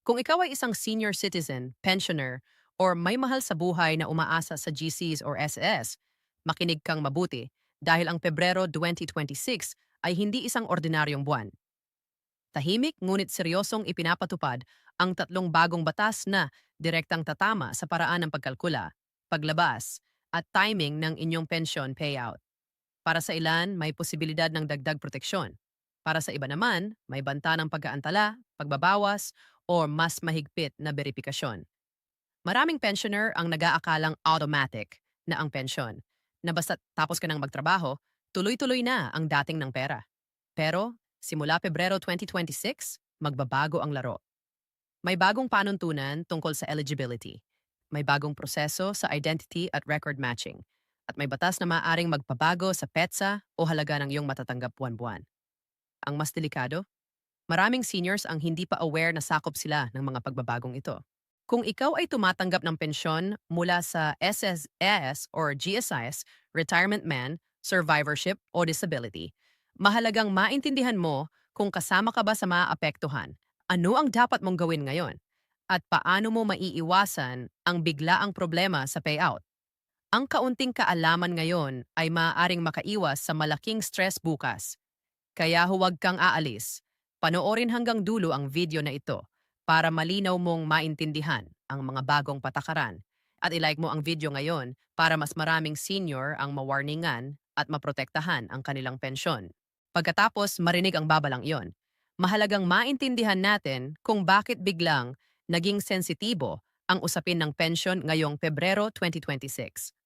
Kung ikaw ay isang senior citizen, pensioner, or may mahal sa buhay na umaasa sa GCs or SS, makinig kang mabuti dahil ang Pebrero 2026 ay hindi isang ordinaryong buwan. Tahimik ngunit seryosong ipinapatupad ang tatlong bagong batas na direktang tatama sa paraan ng pagkalkula, paglabas, at timing ng inyong pension payout. Para sa ilan, may posibilidad ng dagdag proteksyon. Para sa iba naman, may banta ng pag-aantala, pagbabawas, o mas mahigpit na beripikasyon. Maraming pensioner ang nag-aakalang automatic na ang pensyon, na basta tapos ka ng magtrabaho, tuloy-tuloy na ang dating ng pera. Pero, simula Pebrero 2026, magbabago ang laro. May bagong panuntunan tungkol sa eligibility. May bagong proseso sa identity at record matching. At may batas na maaaring magpabago sa petsa o halaga ng iyong matatanggap buwan-buwan. Ang mas delikado, maraming seniors ang hindi pa aware na sakop sila ng mga pagbabagong ito. Kung ikaw ay tumatanggap ng pensyon mula sa SSS or GSIS, retirement man, survivorship o disability, mahalagang maintindihan mo kung kasama ka ba sa maaapektuhan, ano ang dapat mong gawin ngayon, at paano mo maiiwasan ang biglaang problema sa payout. Ang kaunting kaalaman ngayon ay maaaring makaiwas sa malaking stress bukas. Kaya huwag kang aalis. Panoorin hanggang dulo ang video na ito para malinaw mong maintindihan ang mga bagong patakaran. At ilike mo ang video ngayon para mas maraming senior ang mawarningan at maprotektahan ang kanilang pensyon. Pagkatapos marinig ang babalang iyon, mahalagang maintindihan natin kung bakit biglang naging sensitibo ang usapin ng pensyon ngayong Pebrero 2026.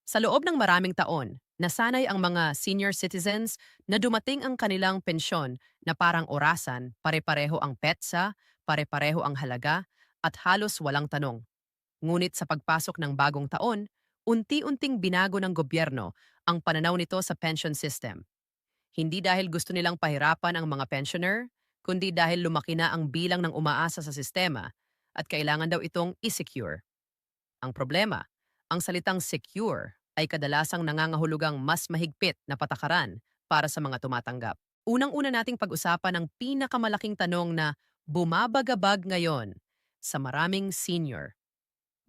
Sa loob ng maraming taon, nasanay ang mga senior citizens na dumating ang kanilang pensyon na parang orasan, pare-pareho ang petsa, pare-pareho ang halaga, at halos walang tanong. Ngunit sa pagpasok ng bagong taon, unti-unting binago ng gobyerno ang pananaw nito sa pension system. Hindi dahil gusto nilang pahirapan ang mga pensioner, kundi dahil lumaki na ang bilang ng umaasa sa sistema at kailangan daw itong i-secure. Ang problema, ang salitang secure ay kadalasang nangangahulugang mas mahigpit na patakaran para sa mga tumatanggap. Unang-una nating pag-usapan ang pinakamalaking tanong na bumabagabag ngayon sa maraming senior.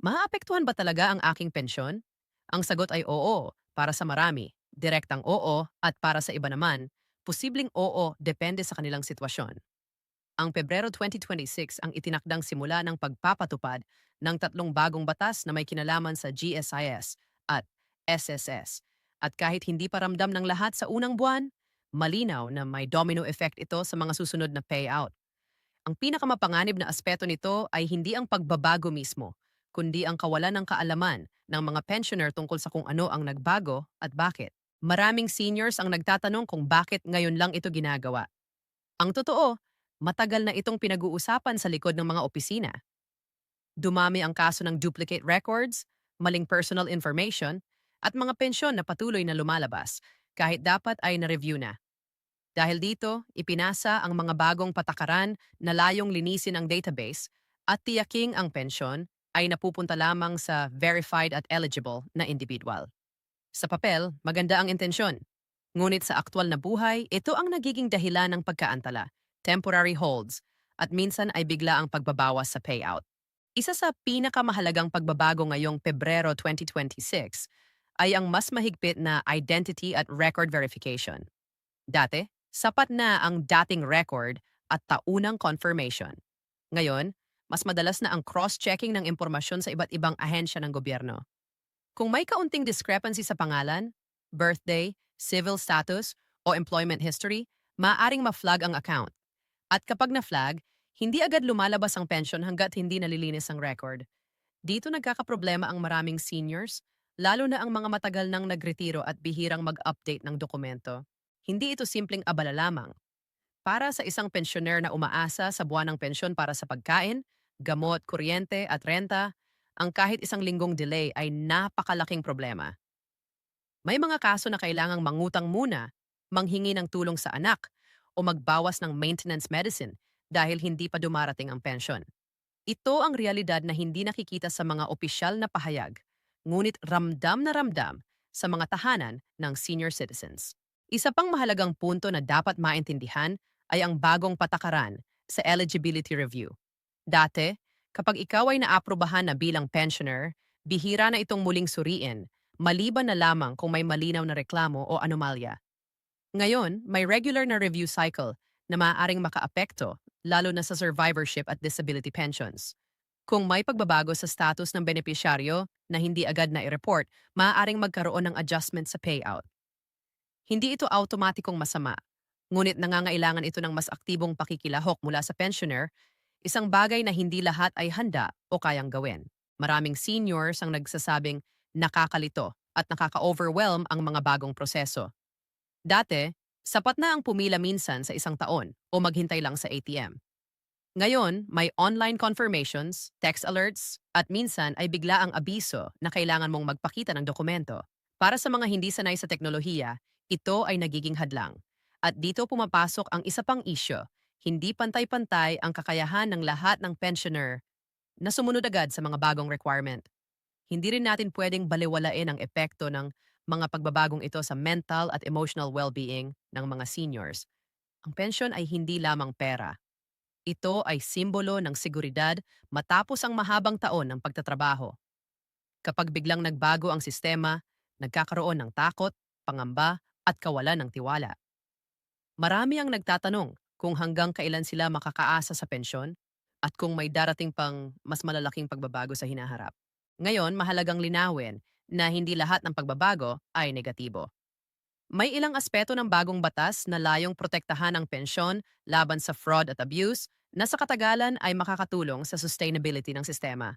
Maapektuhan ba talaga ang aking pensyon? Ang sagot ay oo para sa marami, direktang oo, at para sa iba naman, posibleng oo depende sa kanilang sitwasyon. Ang Pebrero 2026 ang itinakdang simula ng pagpapatupad ng tatlong bagong batas na may kinalaman sa GSIS at SSS. At kahit hindi pa ramdam ng lahat sa unang buwan, malinaw na may domino effect ito sa mga susunod na payout. Ang pinakamapanganib na aspeto nito ay hindi ang pagbabago mismo, kundi ang kawalan ng kaalaman ng mga pensioner tungkol sa kung ano ang nagbago at bakit. Maraming seniors ang nagtatanong kung bakit ngayon lang ito ginagawa. Ang totoo, matagal na itong pinag-uusapan sa likod ng mga opisina. Dumami ang kaso ng duplicate records, maling personal information, at mga pensyon na patuloy na lumalabas kahit dapat ay na-review na. Dahil dito, ipinasa ang mga bagong patakaran na layong linisin ang database at tiyaking ang pensyon ay napupunta lamang sa verified at eligible na individual. Sa papel, maganda ang intensyon. Ngunit sa aktwal na buhay, ito ang nagiging dahilan ng pagkaantala, temporary holds, at minsan ay bigla ang pagbabawas sa payout. Isa sa pinakamahalagang pagbabago ngayong Pebrero 2026 ay ang mas mahigpit na identity at record verification. Dati, sapat na ang dating record at taunang confirmation. Ngayon, mas madalas na ang cross-checking ng impormasyon sa iba't ibang ahensya ng gobyerno. Kung may kaunting discrepancy sa pangalan, birthday, civil status, o employment history, maaaring ma-flag ang account. At kapag na-flag, hindi agad lumalabas ang pension hanggat hindi nalilinis ang record. Dito nagkakaproblema ang maraming seniors, lalo na ang mga matagal nang nagretiro at bihirang mag-update ng dokumento. Hindi ito simpleng abala lamang. Para sa isang pensioner na umaasa sa buwan ng pensyon para sa pagkain, gamot, kuryente at renta, ang kahit isang linggong delay ay napakalaking problema. May mga kaso na kailangang mangutang muna, manghingi ng tulong sa anak, o magbawas ng maintenance medicine dahil hindi pa dumarating ang pensyon. Ito ang realidad na hindi nakikita sa mga opisyal na pahayag, ngunit ramdam na ramdam sa mga tahanan ng senior citizens. Isa pang mahalagang punto na dapat maintindihan ay ang bagong patakaran sa eligibility review. Dati, kapag ikaw ay naaprubahan na bilang pensioner, bihira na itong muling suriin, maliban na lamang kung may malinaw na reklamo o anomalya. Ngayon, may regular na review cycle na maaaring makaapekto, lalo na sa survivorship at disability pensions. Kung may pagbabago sa status ng benepisyaryo na hindi agad na i-report, maaaring magkaroon ng adjustment sa payout. Hindi ito automatikong masama, ngunit nangangailangan ito ng mas aktibong pakikilahok mula sa pensioner, isang bagay na hindi lahat ay handa o kayang gawin. Maraming seniors ang nagsasabing nakakalito at nakaka-overwhelm ang mga bagong proseso. Dati, sapat na ang pumila minsan sa isang taon o maghintay lang sa ATM. Ngayon, may online confirmations, text alerts, at minsan ay bigla ang abiso na kailangan mong magpakita ng dokumento. Para sa mga hindi sanay sa teknolohiya, ito ay nagiging hadlang. At dito pumapasok ang isa pang isyo, hindi pantay-pantay ang kakayahan ng lahat ng pensioner na sumunod agad sa mga bagong requirement. Hindi rin natin pwedeng balewalain ang epekto ng mga pagbabagong ito sa mental at emotional well-being ng mga seniors. Ang pensyon ay hindi lamang pera. Ito ay simbolo ng seguridad matapos ang mahabang taon ng pagtatrabaho. Kapag biglang nagbago ang sistema, nagkakaroon ng takot, pangamba, at kawalan ng tiwala. Marami ang nagtatanong kung hanggang kailan sila makakaasa sa pensyon at kung may darating pang mas malalaking pagbabago sa hinaharap. Ngayon, mahalagang linawin na hindi lahat ng pagbabago ay negatibo. May ilang aspeto ng bagong batas na layong protektahan ang pensyon laban sa fraud at abuse na sa katagalan ay makakatulong sa sustainability ng sistema.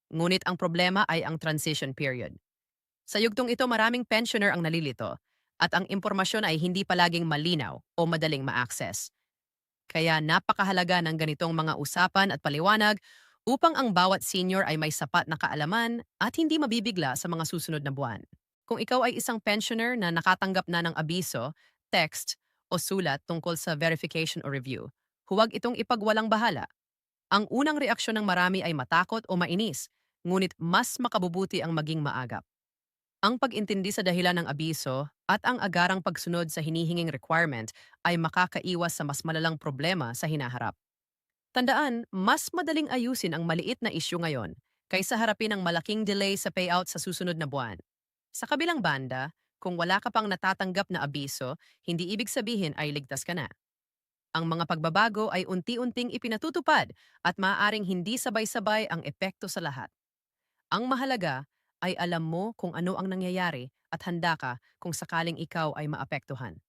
Ngunit ang problema ay ang transition period. Sa yugtong ito, maraming pensioner ang nalilito at ang impormasyon ay hindi palaging malinaw o madaling ma-access. Kaya napakahalaga ng ganitong mga usapan at paliwanag upang ang bawat senior ay may sapat na kaalaman at hindi mabibigla sa mga susunod na buwan. Kung ikaw ay isang pensioner na nakatanggap na ng abiso, text o sulat tungkol sa verification o review, huwag itong ipagwalang bahala. Ang unang reaksyon ng marami ay matakot o mainis, ngunit mas makabubuti ang maging maagap. Ang pag-intindi sa dahilan ng abiso at ang agarang pagsunod sa hinihinging requirement ay makakaiwas sa mas malalang problema sa hinaharap. Tandaan, mas madaling ayusin ang maliit na isyu ngayon kaysa harapin ang malaking delay sa payout sa susunod na buwan. Sa kabilang banda, kung wala ka pang natatanggap na abiso, hindi ibig sabihin ay ligtas ka na. Ang mga pagbabago ay unti-unting ipinatutupad at maaaring hindi sabay-sabay ang epekto sa lahat. Ang mahalaga ay alam mo kung ano ang nangyayari at handa ka kung sakaling ikaw ay maapektuhan.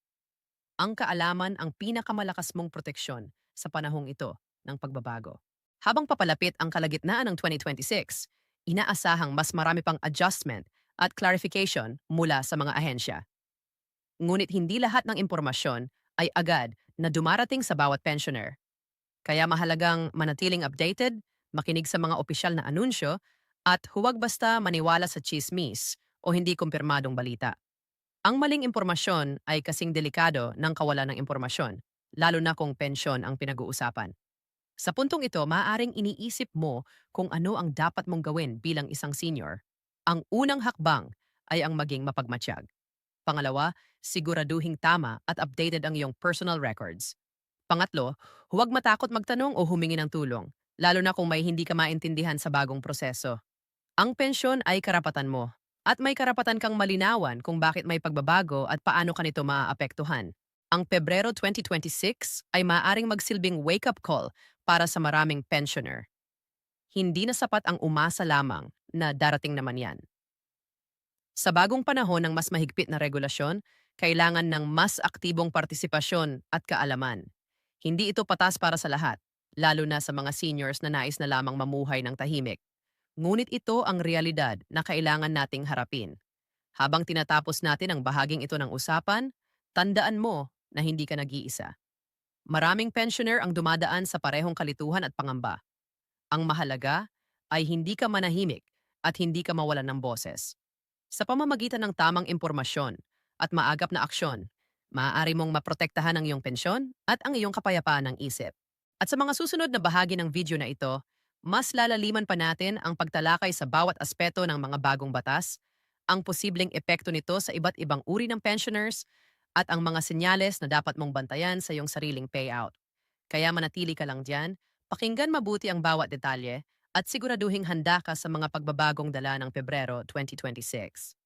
Ang kaalaman ang pinakamalakas mong proteksyon sa panahong ito ng pagbabago. Habang papalapit ang kalagitnaan ng 2026, inaasahang mas marami pang adjustment at clarification mula sa mga ahensya. Ngunit hindi lahat ng impormasyon ay agad na dumarating sa bawat pensioner. Kaya mahalagang manatiling updated, makinig sa mga opisyal na anunsyo, at huwag basta maniwala sa chismis o hindi kumpirmadong balita. Ang maling impormasyon ay kasing delikado ng kawalan ng impormasyon, lalo na kung pensyon ang pinag-uusapan. Sa puntong ito, maaaring iniisip mo kung ano ang dapat mong gawin bilang isang senior. Ang unang hakbang ay ang maging mapagmatsyag. Pangalawa, siguraduhing tama at updated ang iyong personal records. Pangatlo, huwag matakot magtanong o humingi ng tulong, lalo na kung may hindi ka maintindihan sa bagong proseso. Ang pensyon ay karapatan mo, at may karapatan kang malinawan kung bakit may pagbabago at paano ka nito maaapektuhan. Ang Pebrero 2026 ay maaaring magsilbing wake-up call para sa maraming pensioner. Hindi na sapat ang umasa lamang na darating naman yan. Sa bagong panahon ng mas mahigpit na regulasyon, kailangan ng mas aktibong partisipasyon at kaalaman. Hindi ito patas para sa lahat, lalo na sa mga seniors na nais na lamang mamuhay ng tahimik. Ngunit ito ang realidad na kailangan nating harapin. Habang tinatapos natin ang bahaging ito ng usapan, tandaan mo na hindi ka nag-iisa. Maraming pensioner ang dumadaan sa parehong kalituhan at pangamba. Ang mahalaga ay hindi ka manahimik at hindi ka mawalan ng boses. Sa pamamagitan ng tamang impormasyon at maagap na aksyon, maaari mong maprotektahan ang iyong pensyon at ang iyong kapayapaan ng isip. At sa mga susunod na bahagi ng video na ito, mas lalaliman pa natin ang pagtalakay sa bawat aspeto ng mga bagong batas, ang posibleng epekto nito sa iba't ibang uri ng pensioners, at ang mga senyales na dapat mong bantayan sa iyong sariling payout. Kaya manatili ka lang diyan Pakinggan mabuti ang bawat detalye at siguraduhing handa ka sa mga pagbabagong dala ng Pebrero 2026.